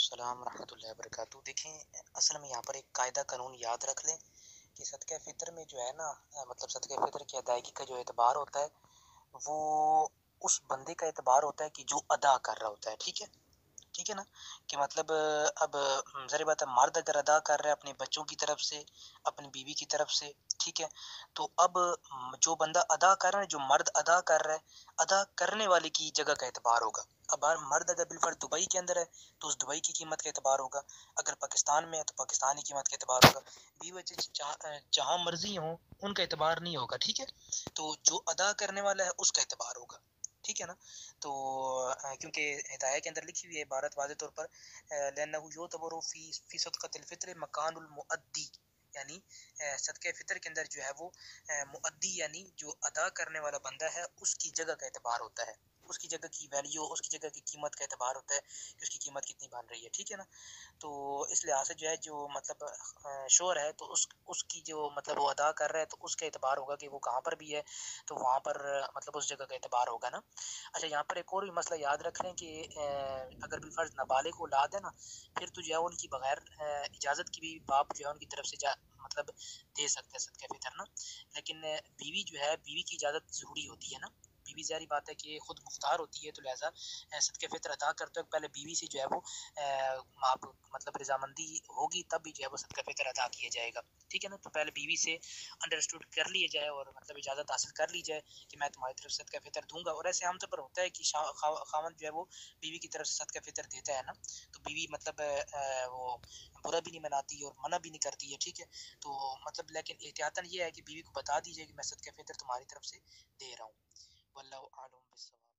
السلام ورحمۃ اللہ وبرکاتہ۔ دیکھیں، اصل میں یہاں پر ایک قاعدہ قانون یاد رکھ لیں کہ صدقہ فطر میں جو ہے نا، مطلب صدقہ فطر کی ادائیگی کا جو اعتبار ہوتا ہے وہ اس بندے کا اعتبار ہوتا ہے کہ جو ادا کر رہا ہوتا ہے، ٹھیک ہے نا، کہ مطلب اب ظاہر بات ہے، مرد اگر ادا کر رہا ہے اپنے بچوں کی طرف سے، اپنی بیوی کی طرف سے، ٹھیک ہے، تو اب جو بندہ ادا کر رہا ہے، جو مرد ادا کر رہا ہے، ادا کرنے والے کی جگہ کا اعتبار ہوگا۔ اب مرد اگر بالفرض دبئی کے اندر ہے تو اس دبئی کی قیمت کا اعتبار ہوگا، اگر پاکستان میں ہے تو پاکستانی قیمت کا اعتبار ہوگا، بیوی بچے جہاں مرضی ہوں ان کا اعتبار نہیں ہوگا، ٹھیک ہے، تو جو ادا کرنے والا ہے اس کا اعتبار ہوگا، ٹھیک ہے نا۔ تو کیونکہ ہدایہ کے اندر لکھی ہوئی ہے عبارت واضح طور پر لأنه يعتبر فی صدقۃ الفطر مکان المؤدی، یعنی صدقہ فطر کے اندر جو ہے وہ مؤدی یعنی جو ادا کرنے والا بندہ ہے اس کی جگہ کا اعتبار ہوتا ہے، اس کی جگہ کی ویلیو، اس کی جگہ کی قیمت کا اعتبار ہوتا ہے کہ اس کی قیمت کتنی بن رہی ہے، ٹھیک ہے نا۔ تو اس لحاظ سے جو ہے، جو مطلب شور ہے تو اس کی جو مطلب وہ ادا کر رہا ہے تو اس کا اعتبار ہوگا کہ وہ کہاں پر بھی ہے، تو وہاں پر مطلب اس جگہ کا اعتبار ہوگا نا۔ اچھا، یہاں پر ایک اور بھی مسئلہ یاد رکھ لیں کہ اگر بالفرض نابالغ اولاد ہے نا، پھر تو جو ہے ان کی بغیر اجازت کی بھی باپ جو ہے ان کی طرف سے مطلب دے سکتے ہیں صدقہ فطر نا، لیکن بیوی جو ہے، بیوی کی اجازت ضروری ہوتی ہے نا، بیوی ظاہری بات ہے کہ خود مختار ہوتی ہے، تو لہٰذا صدقہ فطر ادا کرتے وقت پہلے بیوی سے جو ہے وہ آپ مطلب رضامندی ہوگی، تب بھی جو ہے وہ صدقہ فطر ادا کیا جائے گا، ٹھیک ہے نا۔ تو پہلے بیوی سے انڈرسٹوڈ کر لیے جائے اور مطلب اجازت حاصل کر لی جائے کہ میں تمہاری طرف سے صدقہ فطر دوں گا، اور ایسے عام طور پر ہوتا ہے کہ خاوند جو ہے وہ بیوی کی طرف سے صدقہ فطر دیتا ہے نا، تو بیوی مطلب وہ برا بھی نہیں مناتی اور منع بھی نہیں کرتی ہے، ٹھیک ہے، تو مطلب لیکن احتیاطاً یہ ہے کہ بیوی کو بتا دیجیے کہ میں صدقہ فطر تمہاری طرف سے دے رہا ہوں۔ واللہ اعلم بالصواب۔